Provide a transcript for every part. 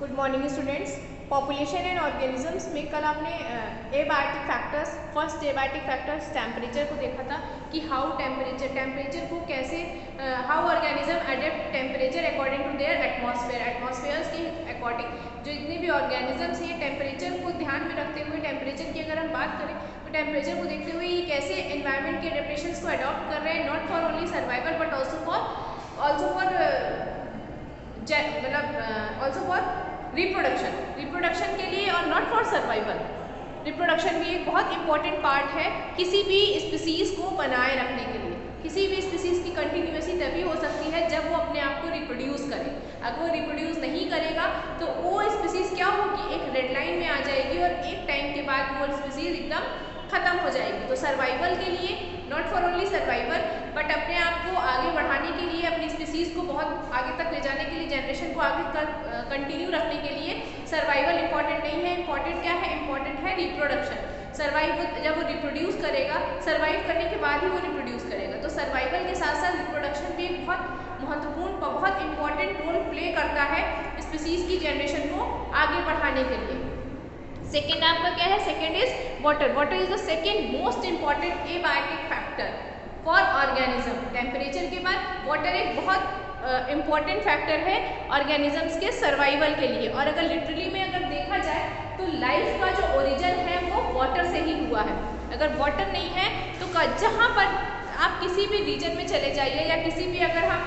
Good morning students. Population and organisms में कल आपने abiotic factors, first abiotic factors temperature को देखा था कि हाउ टेम्परेचर को कैसे how organism adapt temperature according to their atmospheres के अकॉर्डिंग। जो जितने भी ऑर्गेनिजम्स हैं टेम्परेचर को ध्यान में रखते हुए, टेम्परेचर की अगर हम बात करें तो टेम्परेचर को देखते हुए ये कैसे एनवायरनमेंट के एडेप्टेशंस को अडॉप्ट कर रहे हैं, not for only survival but also for reproduction के लिए और नॉट फॉर सर्वाइवल। रिप्रोडक्शन भी एक बहुत इंपॉर्टेंट पार्ट है किसी भी स्पीसीज को बनाए रखने के लिए। किसी भी स्पीसीज की कंटिन्यूएसी तभी हो सकती है जब वो अपने आप को रिप्रोड्यूस करे। अगर वो रिप्रोड्यूस नहीं करेगा तो वो स्पीसीज क्या होगी, एक रेड लाइन में आ जाएगी और एक टाइम के बाद वो स्पीसीज एकदम खत्म हो जाएगी। तो सर्वाइवल के लिए, not for only survival but अपने आप को आगे बढ़ाने के लिए, अपनी स्पीसीज को बहुत आगे तक ले जाने के लिए, जनरेशन को आगे कंटिन्यू रखने के लिए सर्वाइवल इंपॉर्टेंट नहीं है। इंपॉर्टेंट क्या है? इंपॉर्टेंट है रिप्रोडक्शन। जब वो रिप्रोड्यूस करेगा, सर्वाइव करने के बाद ही वो रिप्रोड्यूस करेगा। तो सर्वाइवल के साथ साथ रिप्रोडक्शन भी एक बहुत महत्वपूर्ण, बहुत इंपॉर्टेंट रोल प्ले करता है स्पीसीज की जनरेशन को आगे बढ़ाने के लिए। सेकेंड आपका क्या है? Second is water. Water is the second most important abiotic factor for organism. Temperature के बाद वाटर एक बहुत इम्पॉर्टेंट फैक्टर है ऑर्गेनिजम्स के सर्वाइवल के लिए। और अगर लिटरली में अगर देखा जाए तो लाइफ का जो ओरिजिन है वो वाटर से ही हुआ है। अगर वाटर नहीं है तो जहाँ पर आप किसी भी रीजन में चले जाइए या किसी भी, अगर हम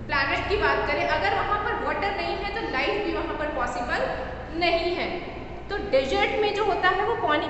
प्लैनेट की बात करें, अगर वहाँ पर वाटर नहीं है तो लाइफ भी वहाँ पर पॉसिबल नहीं है। तो डेजर्ट में जो होता है वो पानी,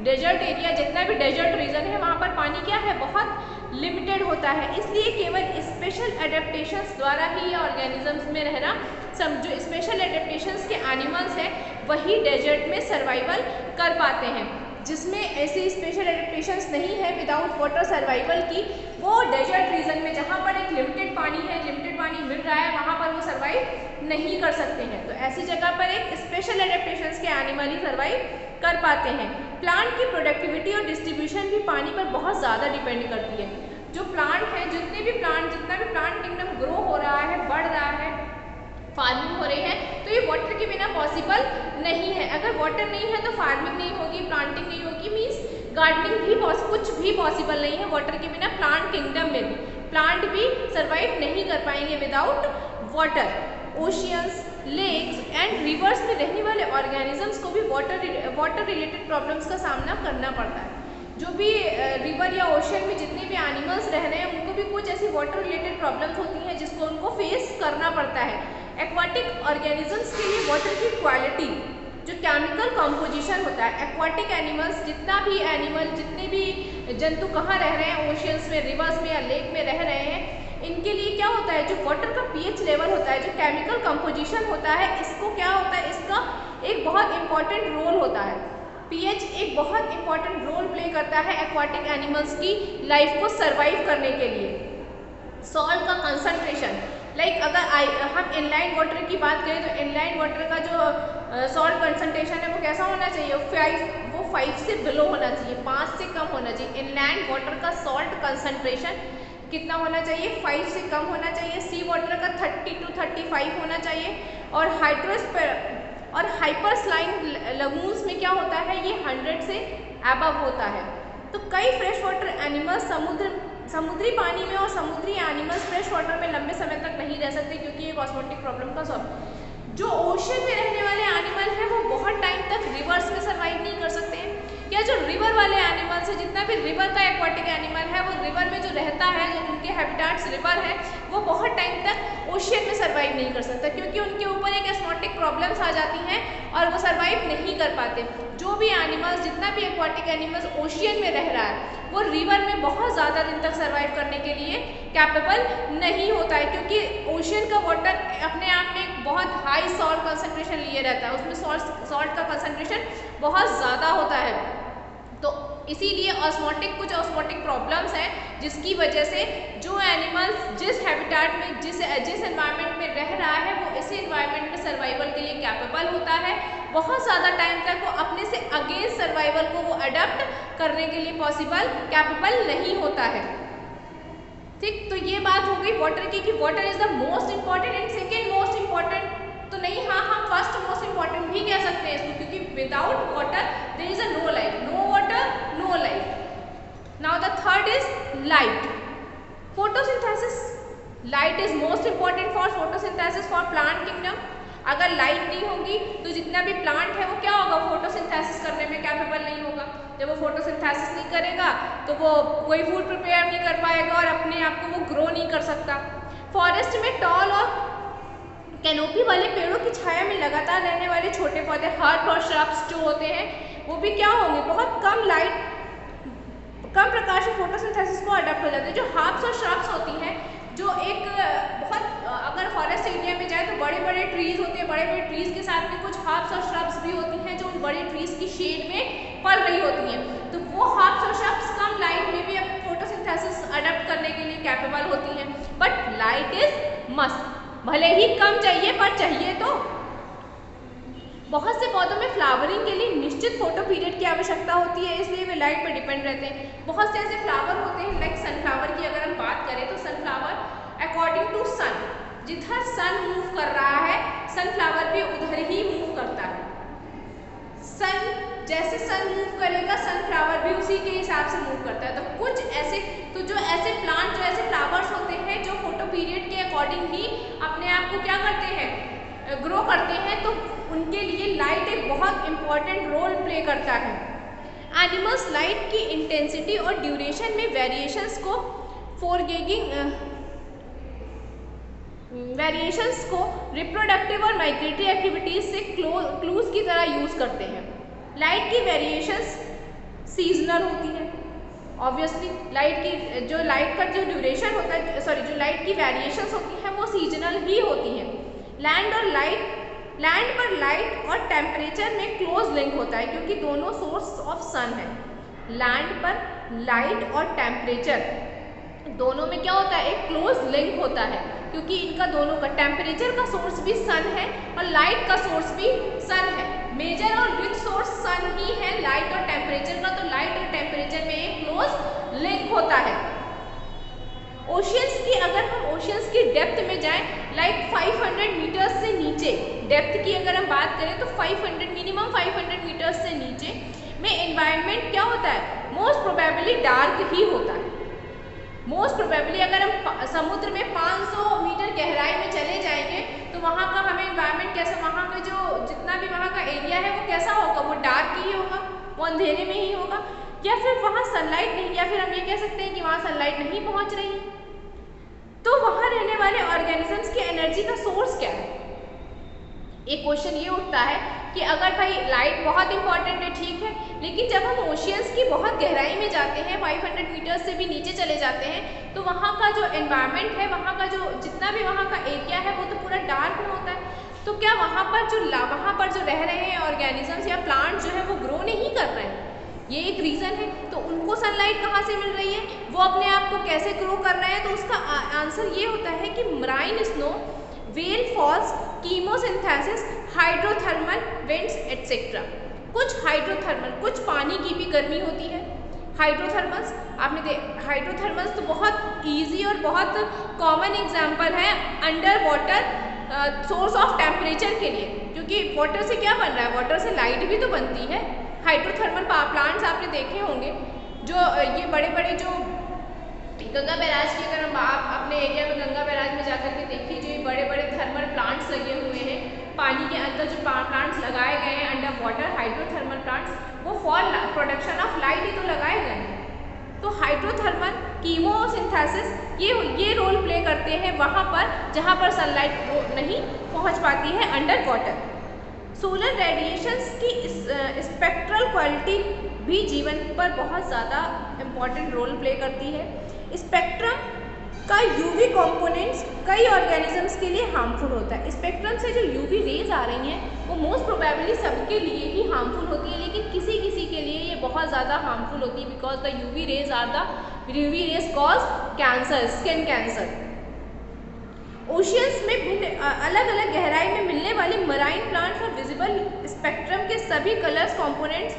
डेजर्ट एरिया, जितना भी डेजर्ट रीजन है वहाँ पर पानी क्या है, बहुत लिमिटेड होता है। इसलिए केवल स्पेशल एडेप्टेशंस द्वारा ही ऑर्गेनिजम्स में रहना, जो स्पेशल एडेप्टेशंस के एनिमल्स हैं वही डेजर्ट में सर्वाइवल कर पाते हैं। जिसमें ऐसी स्पेशल एडेप्टेशंस नहीं है विदाउट वाटर सर्वाइवल की, वो डेजर्ट रीजन में जहाँ पर एक लिमिटेड पानी है, लिमिटेड पानी मिल रहा है, वहाँ पर वो सर्वाइव नहीं कर सकते हैं। तो ऐसी जगह पर एक स्पेशल एडेप्टेशंस के एनिमल ही सर्वाइव कर पाते हैं। प्लांट की प्रोडक्टिविटी और डिस्ट्रीब्यूशन भी पानी पर बहुत ज़्यादा डिपेंड करती है। जो प्लांट है, जितना भी प्लांट किंगडम ग्रो हो रहा है, बढ़ रहा है, फार्मिंग हो रही है, तो ये वाटर के बिना पॉसिबल नहीं है। अगर वाटर नहीं है तो फार्मिंग नहीं होगी, प्लांटिंग नहीं होगी, मीन्स गार्डनिंग भी कुछ भी पॉसिबल नहीं है वाटर के बिना। प्लांट किंगडम में भी प्लांट भी सर्वाइव नहीं कर पाएंगे without water. Oceans, lakes and rivers में रहने वाले ऑर्गेनिजम्स को भी वाटर रिलेटेड प्रॉब्लम्स का सामना करना पड़ता है। जो भी रिवर या ओशन में जितने भी एनिमल्स रह रहे हैं उनको भी कुछ ऐसी वाटर रिलेटेड प्रॉब्लम्स होती हैं जिसको उनको फेस करना पड़ता है। एक्वाटिक ऑर्गेनिजम्स के लिए वाटर की क्वालिटी, जो केमिकल कंपोजिशन होता है, एक्वाटिक एनिमल्स, जितने भी जंतु कहाँ रह रहे हैं, ओशियंस में, रिवर्स में या लेक में रह रहे हैं, इनके लिए क्या होता है, जो वाटर का पीएच लेवल होता है, जो केमिकल कंपोजिशन होता है, इसको क्या होता है, इसका एक बहुत इंपॉर्टेंट रोल होता है। पीएच एक बहुत इंपॉर्टेंट रोल प्ले करता है एक्वाटिक एनिमल्स की लाइफ को सर्वाइव करने के लिए। सॉल्ट का कंसंट्रेशन, लाइक अगर हम इनलाइन वाटर की बात करें तो इनलाइन वाटर का जो सॉल्ट कंसंट्रेशन है वो कैसा होना चाहिए, वो 5 से बिलो होना चाहिए, 5 से कम होना चाहिए। इनलैंड वाटर का सॉल्ट कंसंट्रेशन कितना होना चाहिए, 5 से कम होना चाहिए। सी वाटर का 30 to 35 होना चाहिए। और हाइपरस्लाइन लगून्स में क्या होता है, ये 100 से अबव होता है। तो कई फ्रेश वाटर एनिमल्स समुद्री पानी में, और समुद्री एनिमल्स फ्रेश वाटर में लंबे समय तक नहीं रह सकते क्योंकि ये ऑस्मोटिक प्रॉब्लम का सॉल्व। जो ओशन में रहने वाले एनिमल हैं वो बहुत टाइम तक रिवर्स में सर्वाइव नहीं कर सकते हैं। या जो रिवर वाले एनिमल्स हैं, जितना भी रिवर का एक्वाटिक एनिमल है वो रिवर में जो रहता है, जो उनके हैबिटाट्स रिवर है, वो बहुत टाइम तक ओशियन में सर्वाइव नहीं कर सकता क्योंकि उनके ऊपर एक ऑस्मोटिक प्रॉब्लम्स आ जाती हैं और वो सर्वाइव नहीं कर पाते। जो भी एनिमल्स, जितना भी एक्वाटिक एनिमल्स ओशियन में रह रहा है वो रिवर में बहुत ज़्यादा दिन तक सर्वाइव करने के लिए कैपेबल नहीं होता है क्योंकि ओशियन का वाटर अपने आप में एक बहुत हाई सॉल्ट कंसंट्रेशन लिए रहता है, उसमें सॉल्ट का कंसंट्रेशन बहुत ज़्यादा होता है। तो इसीलिए कुछ ऑस्मोटिक प्रॉब्लम्स हैं जिसकी वजह से जो एनिमल्स जिस हैबिटेट में, जिस एनवायरनमेंट में रह रहा है वो इसी एनवायरनमेंट में सर्वाइवल के लिए कैपेबल होता है। बहुत ज़्यादा टाइम तक वो अपने से अगेंस्ट सर्वाइवल को वो अडॉप्ट करने के लिए कैपेबल नहीं होता है। ठीक, तो ये बात हो गई वाटर की कि water is the most important and second most important light is most important for photosynthesis for plant kingdom. अगर लाइट नहीं होगी तो जितना भी प्लांट है वो क्या होगा, फोटोसिंथेसिस करने में कैपेबल नहीं होगा। जब वो फोटोसिंथेसिस नहीं करेगा तो वो कोई फूड प्रिपेयर नहीं कर पाएगा और अपने आप को वो ग्रो नहीं कर सकता। फॉरेस्ट में टॉल और कैनोपी वाले पेड़ों की छाया में लगातार रहने वाले छोटे पौधे हर्ब और श्रब्स जो होते हैं वो भी क्या होंगे, बहुत कम लाइट, कम प्रकाश में फोटोसिंथेसिस को अडॉप्ट हो जाते हैं। जो हर्ब्स और श्रब्स होती हैं, जो एक बहुत अगर फॉरेस्ट एरिया में जाए तो बड़े बड़े ट्रीज होते हैं, बड़े बड़े ट्रीज के साथ में कुछ हर्ब्स और श्रब्स भी होती हैं जो उन बड़े ट्रीज की शेड में पल रही होती हैं। तो वो हर्ब्स और श्रब्स कम लाइट में भी अब फोटोसिंथेसिस अडॉप्ट करने के लिए कैपेबल होती हैं। बट लाइट इज मस्ट, भले ही कम चाहिए पर चाहिए तो। बहुत से पौधों में फ्लावरिंग के लिए निश्चित फोटो पीरियड की आवश्यकता होती है, इसलिए वे लाइट पर डिपेंड रहते हैं। बहुत से ऐसे फ्लावर होते हैं, लाइक सनफ्लावर की अगर हम बात करें तो सनफ्लावर अकॉर्डिंग टू सन, जिधर सन मूव कर रहा है सनफ्लावर भी उधर ही मूव करता है। सन जैसे सन मूव करेगा सनफ्लावर भी उसी के हिसाब से मूव करता है। तो कुछ ऐसे, तो जो ऐसे प्लांट, जो ऐसे फ्लावर्स होते हैं जो फोटो पीरियड के अकॉर्डिंग ही अपने आप को क्या करते हैं, ग्रो करते हैं, तो उनके लिए लाइट एक बहुत इंपॉर्टेंट रोल प्ले करता है। एनिमल्स लाइट की इंटेंसिटी और ड्यूरेशन में वेरिएशंस को रिप्रोडक्टिव और माइग्रेटरी एक्टिविटीज से क्लूज की तरह यूज करते हैं। लाइट की वेरिएशंस सीजनल होती है, ऑब्वियसली लाइट का जो ड्यूरेशन होता है, जो लाइट की वेरिएशंस होती हैं वो सीजनल ही होती हैं। लैंड पर लाइट और टेम्परेचर में क्लोज लिंक होता है क्योंकि दोनों सोर्स ऑफ सन है। लैंड पर लाइट और टेम्परेचर दोनों में क्या होता है, एक क्लोज लिंक होता है क्योंकि इनका दोनों का टेम्परेचर का सोर्स भी सन है और लाइट का सोर्स भी सन है। मेजर और रिच सोर्स सन ही है लाइट और टेम्परेचर का, तो लाइट और टेम्परेचर में एक क्लोज लिंक होता है। ओशियंस की, अगर हम ओशियंस की डेप्थ में जाएं, लाइक 500 मीटर्स से नीचे डेप्थ की अगर हम बात करें तो 500 मिनिमम 500 मीटर्स से नीचे में एनवायरनमेंट क्या होता है, मोस्ट प्रोबेबली डार्क ही होता है। मोस्ट प्रोबेबली अगर हम समुद्र में 500 मीटर गहराई में चले जाएंगे तो वहाँ का हमें एनवायरनमेंट कैसा, वहाँ का जो जितना भी वहाँ का एरिया है वो कैसा होगा, वो डार्क ही होगा, वो अंधेरे में ही होगा, या फिर वहाँ सनलाइट नहीं, या फिर हम ये कह सकते हैं कि वहाँ सनलाइट नहीं पहुँच रही है। तो वहाँ रहने वाले ऑर्गेनिजम्स की एनर्जी का सोर्स क्या है। एक क्वेश्चन ये उठता है कि अगर भाई लाइट बहुत इंपॉर्टेंट है, ठीक है, लेकिन जब हम ओशियंस की बहुत गहराई में जाते हैं, 500 मीटर्स से भी नीचे चले जाते हैं, तो वहाँ का जो एनवायरनमेंट है, वहाँ का जो जितना भी वहाँ का एरिया है वो तो पूरा डार्क में होता है। तो क्या वहाँ पर जो रह रहे हैं ऑर्गेनिजम्स या प्लांट जो है वो ग्रो नहीं कर रहे हैं, ये एक रीज़न है। तो उनको सनलाइट कहाँ से मिल रही है, वो अपने आप को कैसे ग्रो कर रहे हैं, तो उसका आंसर ये होता है कि marine snow, whale falls, chemosynthesis, hydrothermal vents etcetera. कुछ हाइड्रोथर्मल, कुछ पानी की भी गर्मी होती है। हाइड्रोथर्मल्स हाइड्रोथर्मल्स तो बहुत इजी और बहुत कॉमन एग्जांपल है under water source of temperature के लिए, क्योंकि वाटर से क्या बन रहा है, वाटर से लाइट भी तो बनती है। हाइड्रोथर्मल पावर प्लांट्स आपने देखे होंगे, जो ये बड़े बड़े जो गंगा बैराज की, अगर हम आप अपने एरिया में गंगा बैराज में जाकर के देखिए, जो ये बड़े बड़े थर्मल प्लांट्स लगे हुए हैं, पानी के अंदर जो प्लांट्स लगाए गए हैं अंडर वाटर, हाइड्रोथर्मल प्लांट्स, वो फॉर प्रोडक्शन ऑफ लाइट ही तो लगाए गए हैं। तो हाइड्रोथर्मल कीमोसिंथेसिस ये रोल प्ले करते हैं वहाँ पर जहाँ पर सनलाइट नहीं पहुँच पाती है अंडर वाटर। सोलर रेडिएशंस की स्पेक्ट्रल क्वालिटी भी जीवन पर बहुत ज़्यादा इम्पॉर्टेंट रोल प्ले करती है। स्पेक्ट्रम का यूवी कंपोनेंट्स कई ऑर्गेनिजम्स के लिए हार्मफुल होता है। स्पेक्ट्रम से जो यूवी रेज आ रही हैं वो मोस्ट प्रोबेबली सबके लिए ही हार्मफुल होती है, लेकिन किसी किसी के लिए ये बहुत ज़्यादा हार्मफुल होती है, because the UV rays cause cancer, skin cancer. Oceans में अलग अलग गहराई में मिलने वाली मराइन प्लांट्स और विजिबल स्पेक्ट्रम के सभी कलर्स कंपोनेंट्स,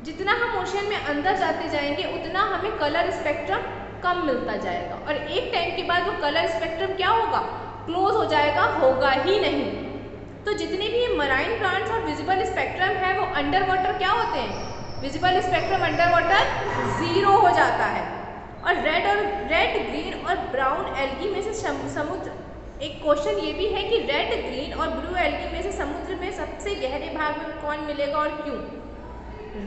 जितना हम ओशियन में अंदर जाते जाएंगे उतना हमें कलर स्पेक्ट्रम कम मिलता जाएगा, और एक टाइम के बाद वो कलर स्पेक्ट्रम क्या होगा, क्लोज हो जाएगा, होगा ही नहीं। तो जितने भी मराइन प्लांट्स और विजिबल स्पेक्ट्रम है वो अंडर वाटर क्या होते हैं, विजिबल स्पेक्ट्रम अंडर वाटर 0 हो जाता है, और रेड ग्रीन और ब्राउन एल्गी में से समुद्र, एक क्वेश्चन ये भी है कि रेड ग्रीन और ब्लू एल्गी में से समुद्र में सबसे गहरे भाग में कौन मिलेगा और क्यों?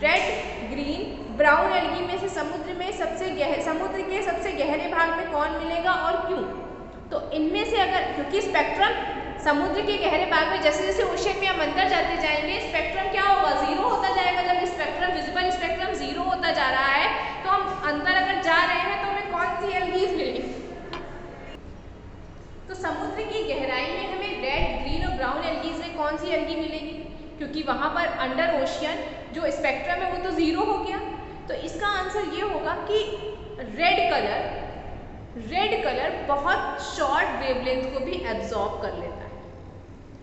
रेड ग्रीन ब्राउन एल्गी में से समुद्र के सबसे गहरे भाग में कौन मिलेगा और क्यों? तो इनमें से अगर, क्योंकि स्पेक्ट्रम समुद्र के गहरे भाग में जैसे जैसे ओशन में हम अंदर जाते जाएंगे स्पेक्ट्रम क्या होगा? जीरो होता जाएगा। जब स्पेक्ट्रम, विजिबल स्पेक्ट्रम जीरो होता जा रहा है तो हम अंदर अगर जा रहे हैं तो हमें कौन सी एल्गीज मिलेगी? तो समुद्र की गहराई में हमें रेड ग्रीन और ब्राउन एल्गीज में कौन सी एल्गी मिलेगी? क्योंकि वहाँ पर अंडर ओशियन जो स्पेक्ट्रम है वो तो जीरो हो गया। तो इसका आंसर ये होगा कि रेड कलर बहुत शॉर्ट वेवलेंथ को भी एब्जॉर्ब कर लेता है।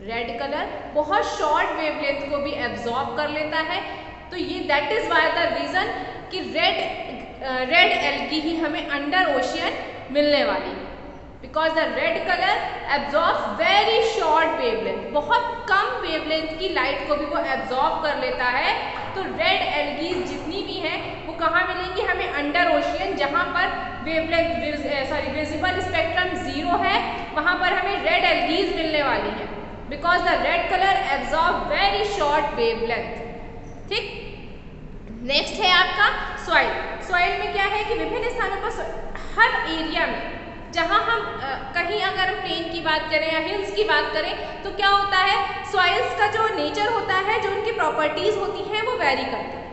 रेड कलर बहुत शॉर्ट वेवलेंथ को भी एब्जॉर्ब कर लेता है। तो ये that is why the reason कि रेड एल्गी ही हमें अंडर ओशियन मिलने वाली है, because the red colour absorb very short wavelength, बहुत कम वेवलेंथ की लाइट को भी वो एब्जॉर्ब कर लेता है। तो रेड एल्गीज जितनी भी हैं वो कहाँ मिलेंगी? हमें अंडर ओशियन, जहाँ पर विजिबल स्पेक्ट्रम जीरो है वहाँ पर हमें रेड एल्गीज मिलने वाली है, because the red colour absorb very short wavelength. ठीक, नेक्स्ट है आपका सॉइल। सॉइल में क्या है कि विभिन्न स्थानों पर हर एरिया में, जहाँ हम कहीं अगर हम प्लेन की बात करें या हिल्स की बात करें तो क्या होता है, सॉइल्स का जो नेचर होता है, जो उनकी प्रॉपर्टीज होती हैं वो वेरी करती है।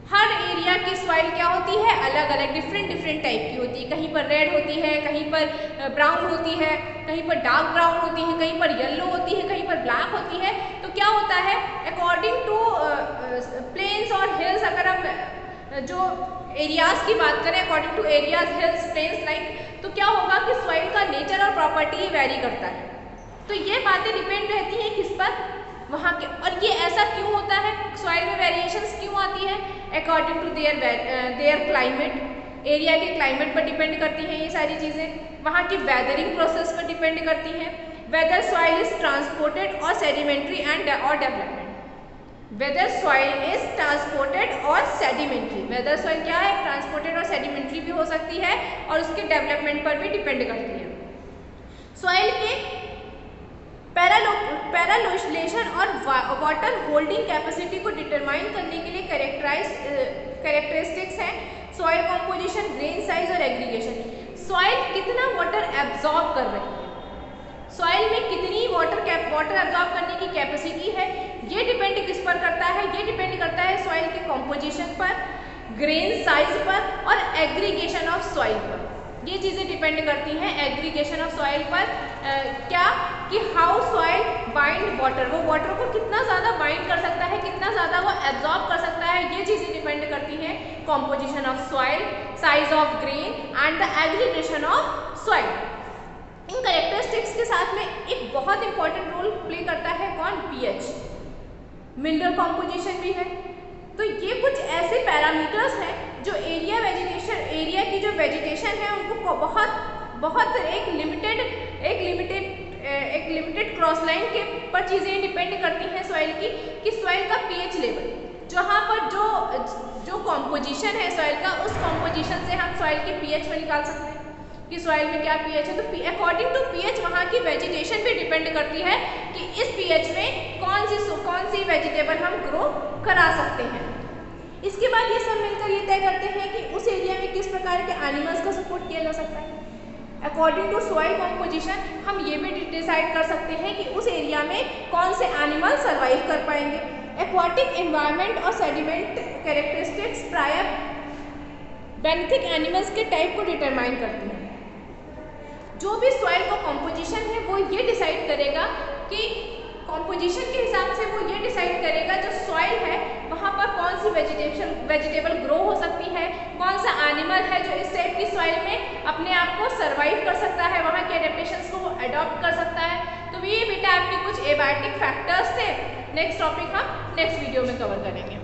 हर एरिया की सॉइल क्या होती है? अलग अलग डिफरेंट टाइप की होती है। कहीं पर रेड होती है, कहीं पर ब्राउन होती है, कहीं पर डार्क ब्राउन होती है, कहीं पर येलो होती है, कहीं पर ब्लैक होती है। तो क्या होता है, अकॉर्डिंग टू प्लेन्स और हिल्स, अगर हम जो एरियाज की बात करें according to areas, hills, plains like, तो क्या होगा कि सॉइल का नेचर और प्रॉपर्टी वेरी करता है। तो ये बातें डिपेंड रहती हैं किस पर? वहाँ के। और ये ऐसा क्यों होता है, सॉइल में वेरिएशंस क्यों आती है? According to their climate, area के क्लाइमेट पर डिपेंड करती हैं ये सारी चीज़ें। वहाँ की वेदरिंग प्रोसेस पर डिपेंड करती हैं। वेदर सॉइल इज ट्रांसपोर्टेड और सेडिमेंट्री एंड और development. Weather soil is transported और सेडिमेंट्री, वेदर सॉइल क्या है? ट्रांसपोर्टेड और सेडिमेंट्री भी हो सकती है और उसके डेवलपमेंट पर भी डिपेंड करती है। सॉइल के पैरालोशन और वाटर होल्डिंग कैपेसिटी को डिटरमाइन करने के लिए कैरेक्टरिस्टिक्स हैं सॉइल कॉम्पोजिशन, ग्रेन साइज और एग्रीगेशन। सॉइल कितना वाटर एब्जॉर्ब कर रही है, सॉइल में कितनी वाटर एब्जॉर्ब करने की कैपेसिटी है, ये डिपेंड किस पर करता है? ये डिपेंड करता है सॉइल के कॉम्पोजिशन पर, ग्रेन साइज पर और एग्रीगेशन ऑफ सॉइल पर। ये चीज़ें डिपेंड करती हैं एग्रीगेशन ऑफ सॉइल पर। क्या कि हाउ सॉइल बाइंड वाटर, वो वाटर को कितना ज़्यादा बाइंड कर सकता है, कितना ज़्यादा वो एब्जॉर्ब कर सकता है, ये चीज़ें डिपेंड करती हैं composition of soil, size of grain and the aggregation of soil. In characteristics के साथ में एक बहुत इंपॉर्टेंट रोल प्ले करता है कौन? पीएच, मिनरल कॉम्पोजिशन भी है। तो ये कुछ ऐसे पैरामीटर्स हैं जो एरिया की जो वेजिटेशन है उनको बहुत एक लिमिटेड क्रॉस लाइन के पर चीज़ें डिपेंड करती हैं सॉइल की, कि सॉइल का पीएच लेवल, जहाँ पर जो कॉम्पोजिशन है सॉइल का, उस कॉम्पोजिशन से हम सॉइल के पीएच को निकाल सकते हैं कि सॉइल में क्या पीएच है। तो अकॉर्डिंग टू पीएच वहाँ की वेजिटेशन भी डिपेंड करती है कि इस पीएच में कौन सी वेजिटेबल हम ग्रो करा सकते हैं। इसके बाद ये सब मिलकर ये तय करते हैं कि उस एरिया में किस प्रकार के एनिमल्स का सपोर्ट किया जा सकता है। अकॉर्डिंग टू सॉइल कॉम्पोजिशन हम ये भी डिसाइड कर सकते हैं कि उस एरिया में कौन से एनिमल सर्वाइव कर पाएंगे। एक्वाटिक एनवायरनमेंट और सेडिमेंट कैरेक्टरिस्टिक्स प्रायः बेंथिक एनिमल्स के टाइप को डिटरमाइन करती हैं। जो भी सॉइल का कॉम्पोजिशन है वो ये डिसाइड करेगा कि कॉम्पोजिशन के हिसाब से वो ये डिसाइड करेगा जो सॉइल है वहाँ पर कौन सी वेजिटेबल ग्रो हो सकती है, कौन सा एनिमल है जो इस टाइप की सॉइल में अपने आप को सर्वाइव कर सकता है, वहाँ के एडेप्टेशंस को वो अडॉप्ट कर सकता है। तो ये बेटा आपके कुछ एबायोटिक फैक्टर्स थे। नेक्स्ट टॉपिक हम नेक्स्ट वीडियो में कवर करेंगे।